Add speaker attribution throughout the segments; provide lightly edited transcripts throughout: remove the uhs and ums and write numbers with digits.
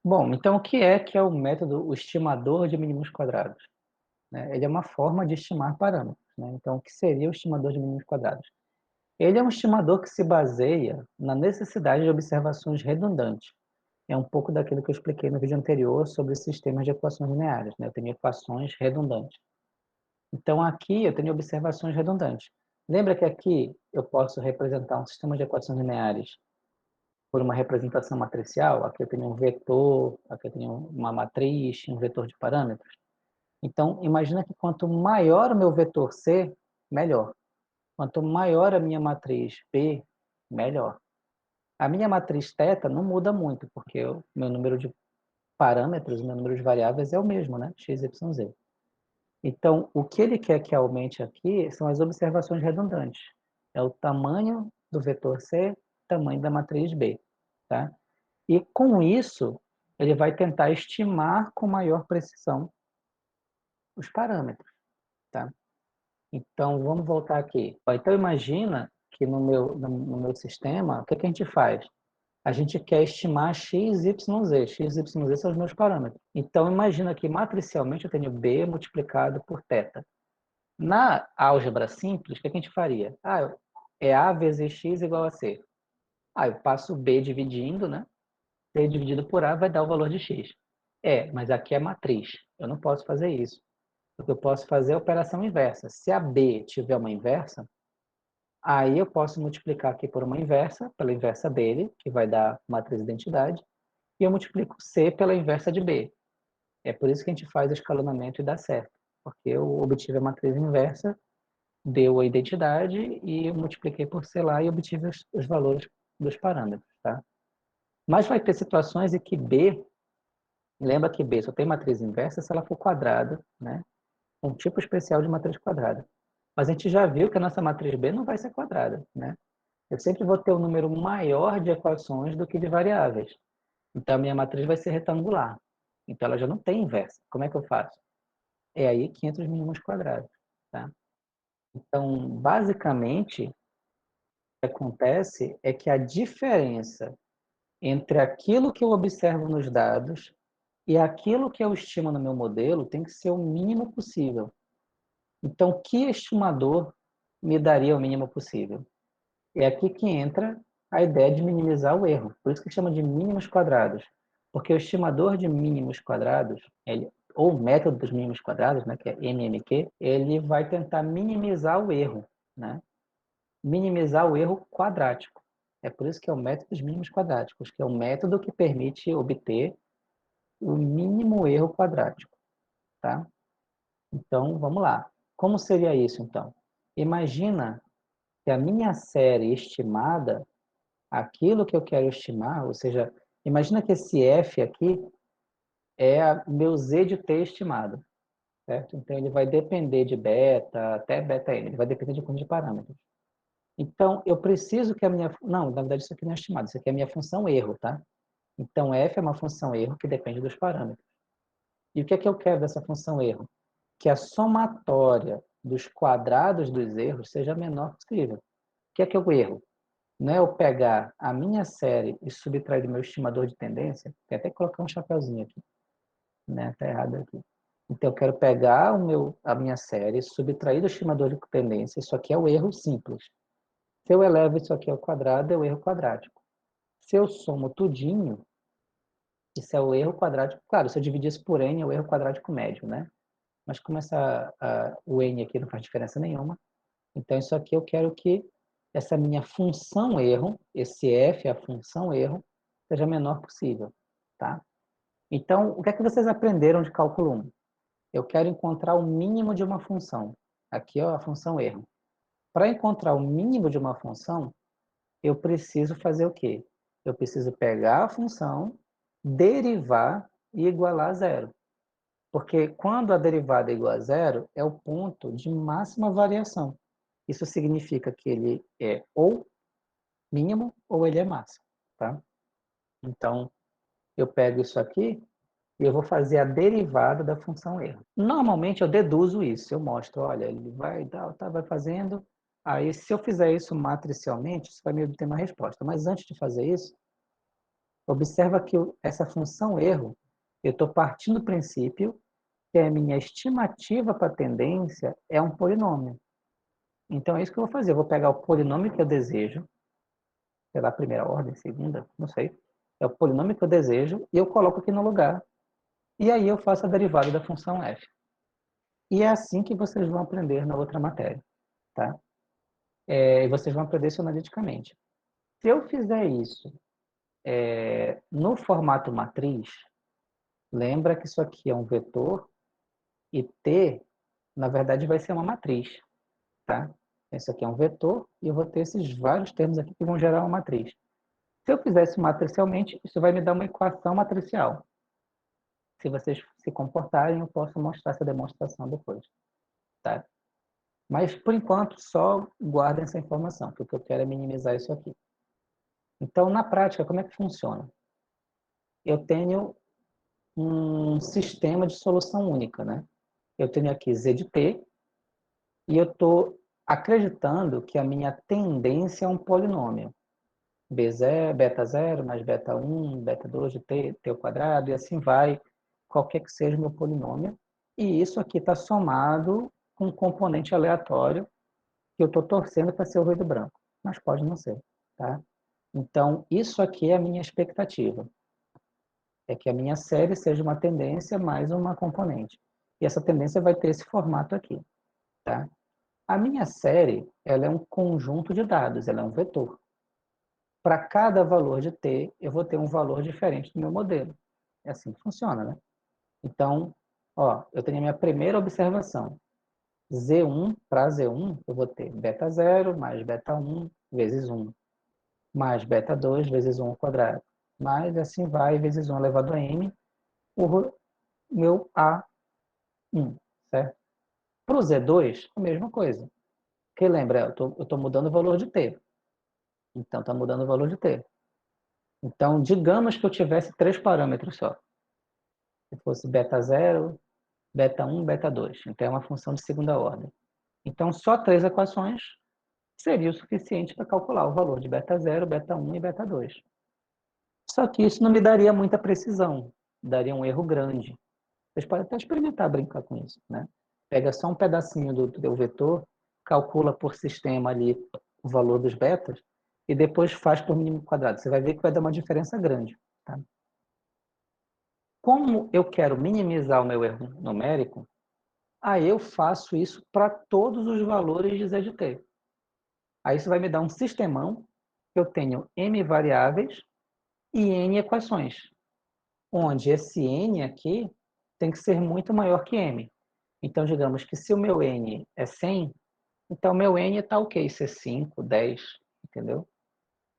Speaker 1: Bom, então o que é o método, o estimador de mínimos quadrados? Né? Ele é uma forma de estimar parâmetros. Né? Então, o que seria o estimador de mínimos quadrados? Ele é um estimador que se baseia na necessidade de observações redundantes. É um pouco daquilo que eu expliquei no vídeo anterior sobre sistemas de equações lineares. Né? Eu tenho equações redundantes. Então, aqui eu tenho observações redundantes. Lembra que aqui eu posso representar um sistema de equações lineares por uma representação matricial? Aqui eu tenho um vetor, aqui eu tenho uma matriz, um vetor de parâmetros. Então, imagina que quanto maior o meu vetor C, melhor. Quanto maior a minha matriz P, melhor. A minha matriz θ não muda muito, porque o meu número de parâmetros, o meu número de variáveis é o mesmo, né? X, Y, Z. Então, o que ele quer que aumente aqui são as observações redundantes. É o tamanho do vetor C, tamanho da matriz B. Tá? E com isso, ele vai tentar estimar com maior precisão os parâmetros. Tá? Então, vamos voltar aqui. Então, imagina que no meu sistema, o que a gente faz? A gente quer estimar x, y, z. X, y, z são os meus parâmetros. Então, imagina que matricialmente eu tenho b multiplicado por θ. Na álgebra simples, o que a gente faria? É A vezes X igual a C. Eu passo B dividindo, né? B dividido por A vai dar o valor de X. Mas aqui é matriz. Eu não posso fazer isso. O que eu posso fazer é a operação inversa. Se a B tiver uma inversa, aí eu posso multiplicar aqui por uma inversa, pela inversa dele, que vai dar matriz identidade, e eu multiplico C pela inversa de B. É por isso que a gente faz o escalonamento e dá certo. Porque eu obtive a matriz inversa, deu a identidade e eu multipliquei por C lá e obtive os valores dos parâmetros, tá? Mas vai ter situações em que B, lembra que B só tem matriz inversa se ela for quadrada, né? Um tipo especial de matriz quadrada. Mas a gente já viu que a nossa matriz B não vai ser quadrada, né? Eu sempre vou ter um número maior de equações do que de variáveis. Então, a minha matriz vai ser retangular. Então, ela já não tem inversa. Como é que eu faço? É aí que entra os mínimos quadrados, tá? Então, basicamente, o que acontece é que a diferença entre aquilo que eu observo nos dados e aquilo que eu estimo no meu modelo tem que ser o mínimo possível. Então, que estimador me daria o mínimo possível? É aqui que entra a ideia de minimizar o erro. Por isso que chama de mínimos quadrados. Porque o estimador de mínimos quadrados, ou o método dos mínimos quadrados, né, que é MMQ, ele vai tentar minimizar o erro, né? Minimizar o erro quadrático. É por isso que é o método dos mínimos quadráticos, que é o método que permite obter o mínimo erro quadrático, tá? Então, vamos lá. Como seria isso, então? Imagina que a minha série estimada, aquilo que eu quero estimar, ou seja, imagina que esse f aqui é o meu z de t estimado, certo? Então, ele vai depender de beta até beta n, ele vai depender de um conjunto de parâmetros. Então, eu preciso que a minha... Não, na verdade, isso aqui não é estimado, isso aqui é a minha função erro, tá? Então, f é uma função erro que depende dos parâmetros. E o que é que eu quero dessa função erro? Que a somatória dos quadrados dos erros seja a menor possível. O que é que eu erro? Não é eu pegar a minha série e subtrair do meu estimador de tendência, tem até que colocar um chapeuzinho aqui, né? Tá errado aqui. Então, eu quero pegar a minha série, subtrair do estimador de tendência, isso aqui é o erro simples. Se eu elevo isso aqui ao quadrado, é o erro quadrático. Se eu somo tudinho, isso é o erro quadrático. Claro, se eu dividir isso por n, é o erro quadrático médio, né? Mas como o n aqui não faz diferença nenhuma, então isso aqui eu quero que essa minha função erro, esse f, a função erro, seja a menor possível, tá? Então, o que é que vocês aprenderam de cálculo 1? Eu quero encontrar o mínimo de uma função. Aqui, ó, a função erro. Para encontrar o mínimo de uma função, eu preciso fazer o quê? Eu preciso pegar a função, derivar e igualar a zero. Porque quando a derivada é igual a zero, é o ponto de máxima variação. Isso significa que ele é ou mínimo ou ele é máximo, tá? Então, eu pego isso aqui e eu vou fazer a derivada da função erro. Normalmente eu deduzo isso, eu mostro, olha, ele vai dar, tá, vai fazendo, aí se eu fizer isso matricialmente, isso vai me obter uma resposta. Mas antes de fazer isso, Observa que essa função erro, eu estou partindo do princípio que a minha estimativa para a tendência é um polinômio. Então, é isso que eu vou fazer. Eu vou pegar o polinômio que eu desejo, sei lá, primeira ordem, segunda, não sei. É o polinômio que eu desejo e eu coloco aqui no lugar. E aí eu faço a derivada da função f. E é assim que vocês vão aprender na outra matéria, tá? E vocês vão aprender isso analiticamente. Se eu fizer isso no formato matriz, lembra que isso aqui é um vetor e T, na verdade, vai ser uma matriz, tá? Isso aqui é um vetor e eu vou ter esses vários termos aqui que vão gerar uma matriz. Se eu fizesse matricialmente, isso vai me dar uma equação matricial. Se vocês se comportarem, eu posso mostrar essa demonstração depois, tá? Mas, por enquanto, só guardem essa informação, porque o que eu quero é minimizar isso aqui. Então, na prática, como é que funciona? Eu tenho um sistema de solução única, né? Eu tenho aqui z de t, e eu estou acreditando que a minha tendência é um polinômio. B0, beta 0 mais beta 1, beta 2 de t ao quadrado, e assim vai, qualquer que seja o meu polinômio. E isso aqui está somado com um componente aleatório que eu estou torcendo para ser o ruído branco, mas pode não ser, tá? Então, isso aqui é a minha expectativa. É que a minha série seja uma tendência mais uma componente. E essa tendência vai ter esse formato aqui, tá? A minha série, ela é um conjunto de dados, ela é um vetor. Para cada valor de t, eu vou ter um valor diferente do meu modelo. É assim que funciona, né? Então, ó, eu tenho a minha primeira observação. Z1, para Z1, eu vou ter beta 0 mais beta 1 vezes 1, mais beta 2 vezes 1 ao quadrado, mais assim vai, vezes 1 elevado a n, o meu A1, certo? Para o Z2, a mesma coisa. Porque lembra, eu estou mudando o valor de t. Então, está mudando o valor de t. Então, digamos que eu tivesse 3 parâmetros só. Se fosse beta 0, beta 1, beta 2. Então, é uma função de segunda ordem. Então, só 3 equações seria o suficiente para calcular o valor de beta 0, beta 1 e beta 2. Só que isso não me daria muita precisão, daria um erro grande. Vocês podem até experimentar brincar com isso, né? Pega só um pedacinho do teu vetor, calcula por sistema ali o valor dos betas e depois faz por mínimo quadrado. Você vai ver que vai dar uma diferença grande, tá? Como eu quero minimizar o meu erro numérico, aí eu faço isso para todos os valores de z de t. Aí isso vai me dar um sistemão que eu tenho m variáveis e n equações, onde esse n aqui tem que ser muito maior que m. Então, digamos que se o meu n é 100, então o meu n está ok, ser 5, 10, entendeu?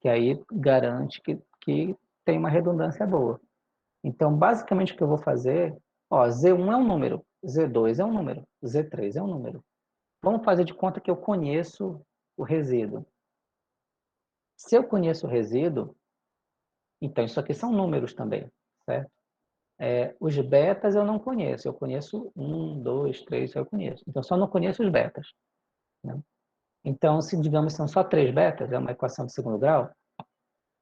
Speaker 1: Que aí garante que tem uma redundância boa. Então, basicamente, o que eu vou fazer, ó, Z1 é um número, Z2 é um número, Z3 é um número. Vamos fazer de conta que eu conheço o resíduo. Se eu conheço o resíduo, então isso aqui são números também, certo? Os betas eu não conheço, eu conheço 1, 2, 3, eu conheço. Então, só não conheço os betas, né? Então, se digamos são só 3 betas, é uma equação de segundo grau,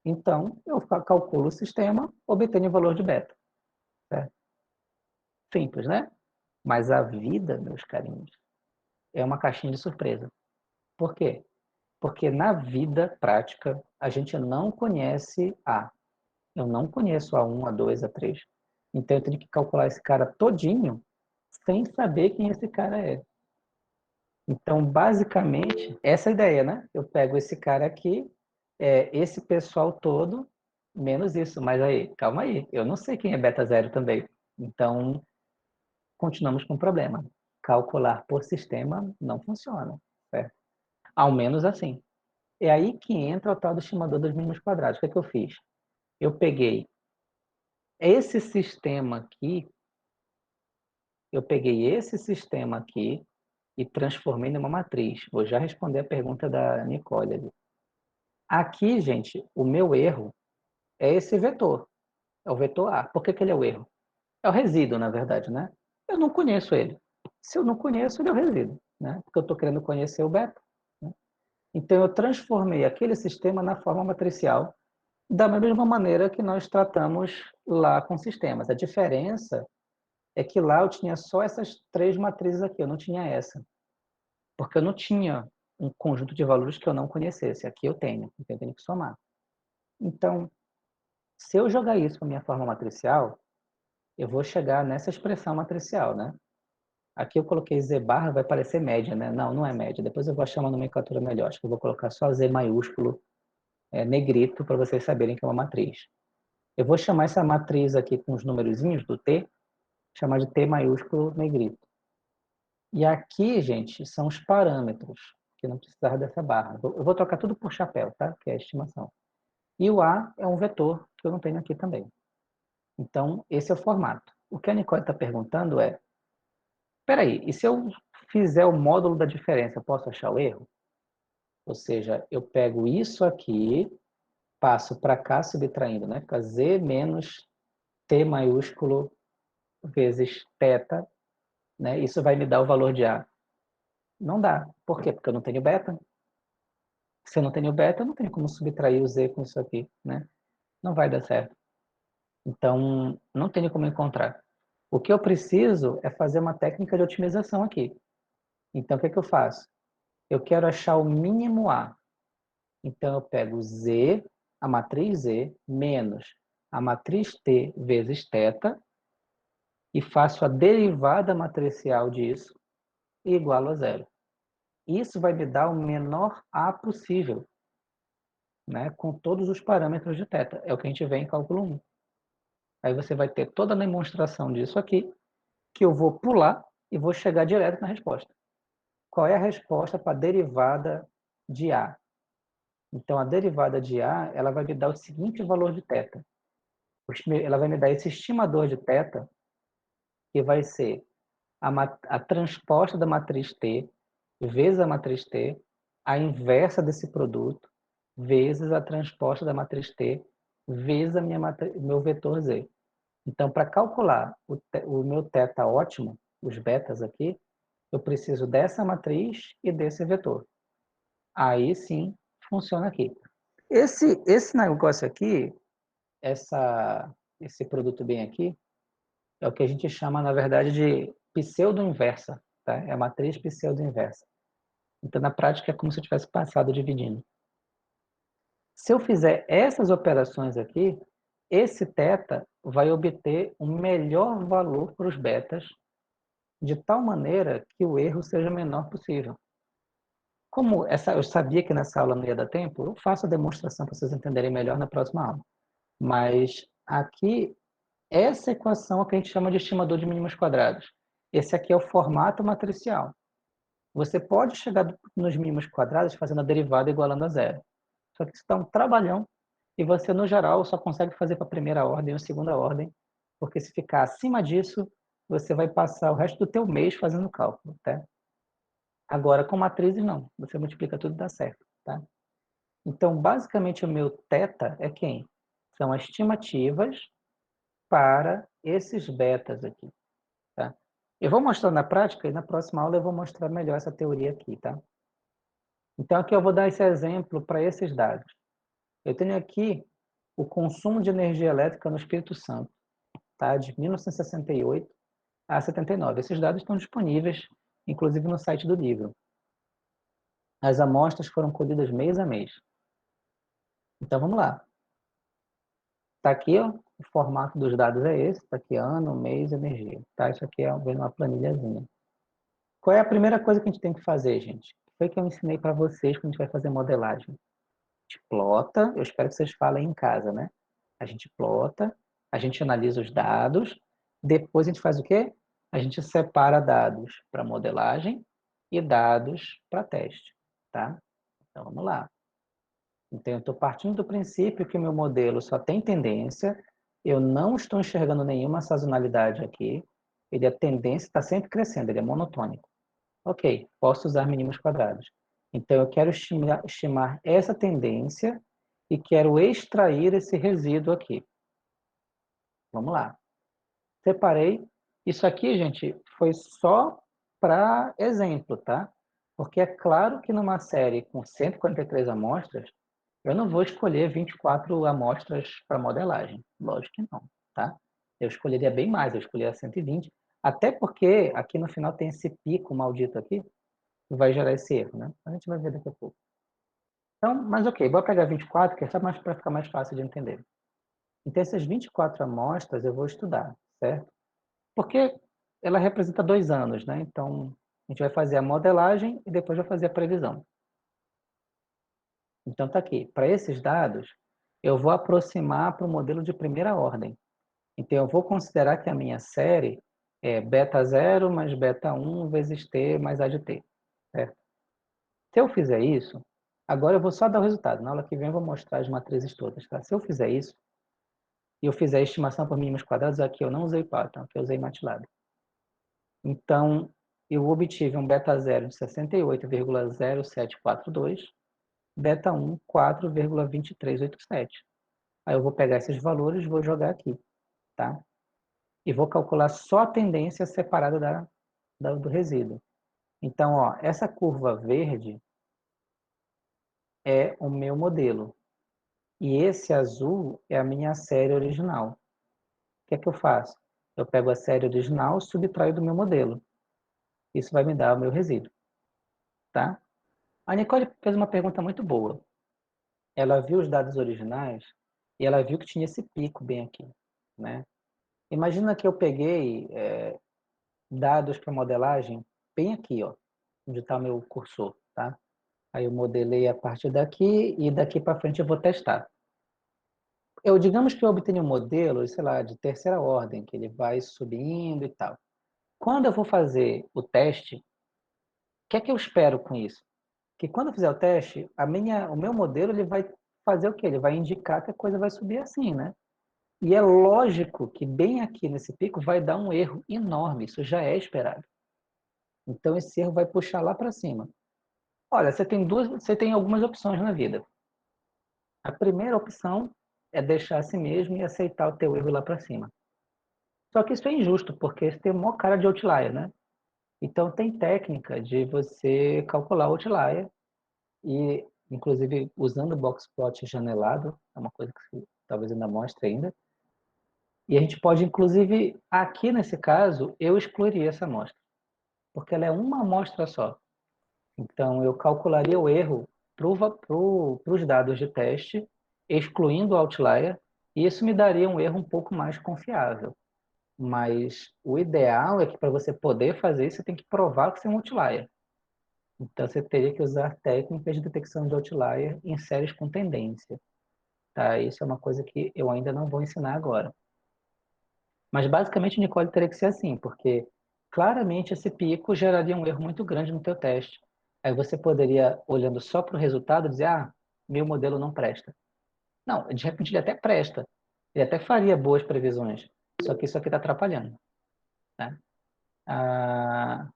Speaker 1: então eu calculo o sistema, obtenho o valor de beta, certo? Simples, né? Mas a vida, meus carinhos, é uma caixinha de surpresa. Por quê? Porque na vida prática, a gente não conhece A. Eu não conheço A1, A2, A3. Então, eu tenho que calcular esse cara todinho sem saber quem esse cara é. Então, basicamente, essa é a ideia, né? Eu pego esse cara aqui, esse pessoal todo, menos isso. Mas aí, calma aí, eu não sei quem é beta zero também. Então, continuamos com o problema. Calcular por sistema não funciona, certo? Ao menos assim. É aí que entra o tal do estimador dos mínimos quadrados. O que é que eu fiz? Eu peguei esse sistema aqui, e transformei numa matriz. Vou já responder a pergunta da Nicole ali. Aqui, gente, o meu erro é esse vetor. É o vetor A. Por que que ele é o erro? É o resíduo, na verdade, né? Eu não conheço ele. Se eu não conheço, ele é o resíduo, né? Porque eu estou querendo conhecer o beta, né? Então, eu transformei aquele sistema na forma matricial Da mesma maneira que nós tratamos lá com sistemas. A diferença é que lá eu tinha só essas 3 matrizes aqui, eu não tinha essa. Porque eu não tinha um conjunto de valores que eu não conhecesse. Aqui eu tenho, então eu tenho que somar. Então, se eu jogar isso para minha forma matricial, eu vou chegar nessa expressão matricial, né? Aqui eu coloquei Z barra, vai parecer média, né? Não, não é média. Depois eu vou achar uma nomenclatura melhor. Acho que eu vou colocar só Z maiúsculo, negrito, para vocês saberem que é uma matriz. Eu vou chamar essa matriz aqui com os numerozinhos do T, chamar de T maiúsculo negrito. E aqui, gente, são os parâmetros, que não precisava dessa barra. Eu vou trocar tudo por chapéu, tá? Que é a estimação. E o A é um vetor, que eu não tenho aqui também. Então, esse é o formato. O que a Nicole está perguntando é, peraí, e se eu fizer o módulo da diferença, eu posso achar o erro? Ou seja, eu pego isso aqui, passo para cá subtraindo, né? Fica Z menos T maiúsculo vezes θ, né? Isso vai me dar o valor de A. Não dá. Por quê? Porque eu não tenho beta. Se eu não tenho beta, eu não tenho como subtrair o Z com isso aqui, né? Não vai dar certo. Então, não tenho como encontrar. O que eu preciso é fazer uma técnica de otimização aqui. Então, o que é que eu faço? Eu quero achar o mínimo A. Então, eu pego Z, a matriz Z, menos a matriz T vezes θ, e faço a derivada matricial disso, igual a zero. Isso vai me dar o menor A possível, né, com todos os parâmetros de θ. É o que a gente vê em cálculo 1. Aí você vai ter toda a demonstração disso aqui, que eu vou pular e vou chegar direto na resposta. Qual é a resposta para a derivada de A? Então, a derivada de A, ela vai me dar o seguinte valor de θ. Ela vai me dar esse estimador de θ, que vai ser a transposta da matriz T vezes a matriz T, a inversa desse produto, vezes a transposta da matriz T, vezes o meu vetor Z. Então, para calcular o meu θ ótimo, os betas aqui, eu preciso dessa matriz e desse vetor. Aí sim, funciona aqui. Esse negócio aqui, esse produto bem aqui, é o que a gente chama, na verdade, de pseudo-inversa. Tá? É a matriz pseudo-inversa. Então, na prática, é como se eu tivesse passado dividindo. Se eu fizer essas operações aqui, esse θ vai obter um melhor valor para os betas, de tal maneira que o erro seja o menor possível. Como eu sabia que nessa aula não ia dar tempo, eu faço a demonstração para vocês entenderem melhor na próxima aula. Mas aqui, essa equação é o que a gente chama de estimador de mínimos quadrados. Esse aqui é o formato matricial. Você pode chegar nos mínimos quadrados fazendo a derivada igualando a zero. Só que isso dá um trabalhão e você, no geral, só consegue fazer para a primeira ordem ou segunda ordem, porque se ficar acima disso, você vai passar o resto do teu mês fazendo cálculo, tá? Agora, com matrizes, não. Você multiplica tudo e dá certo, tá? Então, basicamente, o meu θ é quem? São as estimativas para esses betas aqui, tá? Eu vou mostrar na prática e na próxima aula eu vou mostrar melhor essa teoria aqui, tá? Então, aqui eu vou dar esse exemplo para esses dados. Eu tenho aqui o consumo de energia elétrica no Espírito Santo, tá? De 1968 a 79. Esses dados estão disponíveis, inclusive no site do livro. As amostras foram colhidas mês a mês. Então, vamos lá. Está aqui, ó, o formato dos dados é esse. Está aqui ano, mês, energia. Tá? Isso aqui é uma planilhazinha. Qual é a primeira coisa que a gente tem que fazer, gente? Foi que eu ensinei para vocês quando a gente vai fazer modelagem. A gente plota, eu espero que vocês falem em casa, né? A gente plota, a gente analisa os dados, depois a gente faz o quê? A gente separa dados para modelagem e dados para teste, tá? Então, vamos lá. Então, eu estou partindo do princípio que o meu modelo só tem tendência, eu não estou enxergando nenhuma sazonalidade aqui, a tendência está sempre crescendo, ele é monotônico. Ok, posso usar mínimos quadrados. Então, eu quero estimar essa tendência e quero extrair esse resíduo aqui. Vamos lá. Separei. Isso aqui, gente, foi só para exemplo, tá? Porque é claro que numa série com 143 amostras, Eu não vou escolher 24 amostras para modelagem, lógico que não, tá? Eu escolheria bem mais, eu escolheria 120, até porque aqui no final tem esse pico maldito aqui, que vai gerar esse erro, né? A gente vai ver daqui a pouco. Então, mas ok, vou pegar 24, que é só para ficar mais fácil de entender. Então, essas 24 amostras eu vou estudar, certo? Porque ela representa 2 anos, né? Então, a gente vai fazer a modelagem e depois vai fazer a previsão. Então, tá aqui. Para esses dados, eu vou aproximar para o modelo de primeira ordem. Então, eu vou considerar que a minha série é beta 0 mais beta 1 vezes t mais a de t, certo? Se eu fizer isso, agora eu vou só dar o resultado. Na aula que vem eu vou mostrar as matrizes todas, tá? Se eu fizer isso, e eu fizer a estimação por mínimos quadrados, aqui eu não usei Python, aqui eu usei MATLAB. Então, eu obtive um beta 0 de 68,0742, beta 1, 4,2387. Aí eu vou pegar esses valores e vou jogar aqui, tá? E vou calcular só a tendência separada do resíduo. Então, ó, essa curva verde é o meu modelo. E esse azul é a minha série original. O que é que eu faço? Eu pego a série original e subtraio do meu modelo. Isso vai me dar o meu resíduo, tá? A Nicole fez uma pergunta muito boa. Ela viu os dados originais e ela viu que tinha esse pico bem aqui, né? Imagina que eu peguei dados para modelagem bem aqui, ó, onde está o meu cursor, tá? Aí eu modelei a partir daqui e daqui para frente eu vou testar. Digamos que eu obtenho um modelo, sei lá, de terceira ordem, que ele vai subindo e tal. Quando eu vou fazer o teste, o que é que eu espero com isso? Que quando eu fizer o teste, o meu modelo ele vai fazer o quê? Ele vai indicar que a coisa vai subir assim, né? E é lógico que bem aqui nesse pico vai dar um erro enorme, isso já é esperado. Então esse erro vai puxar lá para cima. Olha, você tem algumas opções na vida. A primeira opção é deixar assim mesmo e aceitar o teu erro lá para cima. Só que isso é injusto, porque você tem uma cara de outlier, né? Então tem técnica de você calcular o outlier e, inclusive, usando o boxplot janelado, é uma coisa que você talvez ainda mostre ainda. E a gente pode, inclusive, aqui nesse caso, eu excluiria essa amostra, porque ela é uma amostra só. Então, eu calcularia o erro para os dados de teste, excluindo o outlier, e isso me daria um erro um pouco mais confiável. Mas o ideal é que para você poder fazer isso, você tem que provar que você é um outlier. Então, você teria que usar técnicas de detecção de outlier em séries com tendência. Tá? Isso é uma coisa que eu ainda não vou ensinar agora. Mas, basicamente, Nicole teria que ser assim, porque claramente esse pico geraria um erro muito grande no teu teste. Aí você poderia, olhando só para o resultado, dizer, meu modelo não presta. Não, de repente ele até presta. Ele até faria boas previsões. Só que isso aqui está atrapalhando. Né?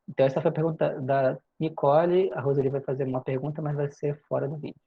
Speaker 1: Então, essa foi a pergunta da Nicole. A Roseli vai fazer uma pergunta, mas vai ser fora do vídeo.